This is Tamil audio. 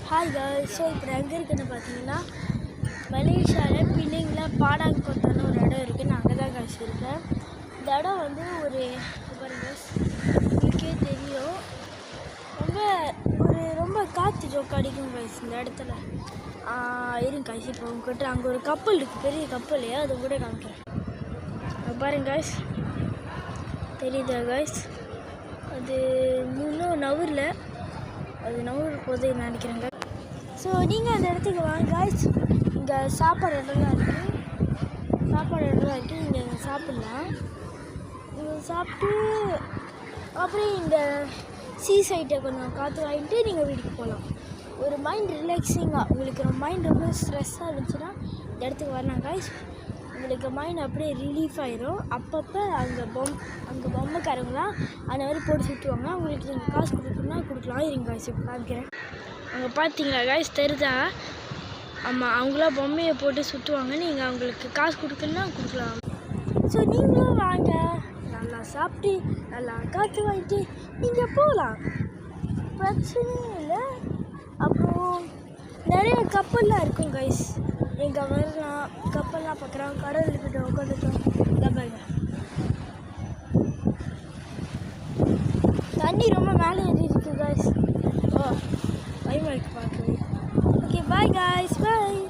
Hi girls. ஸோ இப்போ எங்கே இருக்குன்னு பார்த்தீங்கன்னா மலேசியாவில் பின்னிங்கில் பாடாங்கொத்தான ஒரு இடம் இருக்குது. நான் அங்கே தான் காசு இருக்கேன். இந்த இடம் வந்து ஒரு பாருங்க, உங்களுக்கே தெரியும், ரொம்ப காற்று ஜோக்கு அடிக்கும் காய்ஸ் இந்த இடத்துல. இருங்க காய்ச்சி இப்போ உங்ககிட்ட அங்கே ஒரு கப்பல் இருக்குது, பெரிய கப்பல், அதை கூட காமிக்கிறேன். பாருங்க காய்ஸ், தெரியுதா காய்ஸ்? அது இன்னும் நவரில், அது நவரு போதே நினைக்கிறேங்க. ஸோ நீங்கள் அந்த இடத்துக்கு வாங்க காய்ஸ். இங்கே சாப்பாடு இடம்லாம் இருக்குது, நீங்கள் சாப்பிட்லாம். இங்கே சாப்பிட்டு அப்புறம் இந்த சைட்டை கொஞ்சம் காற்று வாங்கிட்டு நீங்கள் வீட்டுக்கு போகலாம். ஒரு மைண்ட் ரிலாக்ஸிங்காக, உங்களுக்கு மைண்ட் ரொம்ப ஸ்ட்ரெஸ்ஸாக இருந்துச்சுன்னா இந்த இடத்துக்கு வரலாம் காய்ஸ். உங்களுக்கு மைண்ட் அப்படியே ரிலீஃப் ஆகிரும். அப்பப்போ அங்கே பொம்மைக்காரங்களாம் அந்த மாதிரி போட்டு சுற்றுவாங்க. உங்களுக்கு நீங்கள் காசு கொடுக்கணுன்னா கொடுக்கலாம். இருங்க காய்ஸ் இப்போ காமிக்கிறேன். அங்கே பார்த்தீங்களா காய்ஸ், தெரியுதா? ஆமாம், அவங்களாம் பொம்மையை போட்டு சுற்றுவாங்க. நீங்கள் அவங்களுக்கு காசு கொடுக்கணுன்னா கொடுக்கலாம். ஸோ நீங்களும் வாங்க, நல்லா சாப்பிட்டு நல்லா காற்று வாங்கிட்டு நீங்கள் போகலாம், பிரச்சனையும் இல்லை. அப்புறம் நிறைய கப்பல்லாம் இருக்கும் கைஸ். நீங்கள் வரலாம், கப்பல்லாம் பார்க்குறோம், கடலுக்கிட்ட உட்காந்துட்டோம். பாருங்க, தண்ணி ரொம்ப மேலே ஏறி இருக்கு கைஸ். பயமாக இருக்குது பார்க்குறது. ஓகே, பாய் கைஸ், பாய்.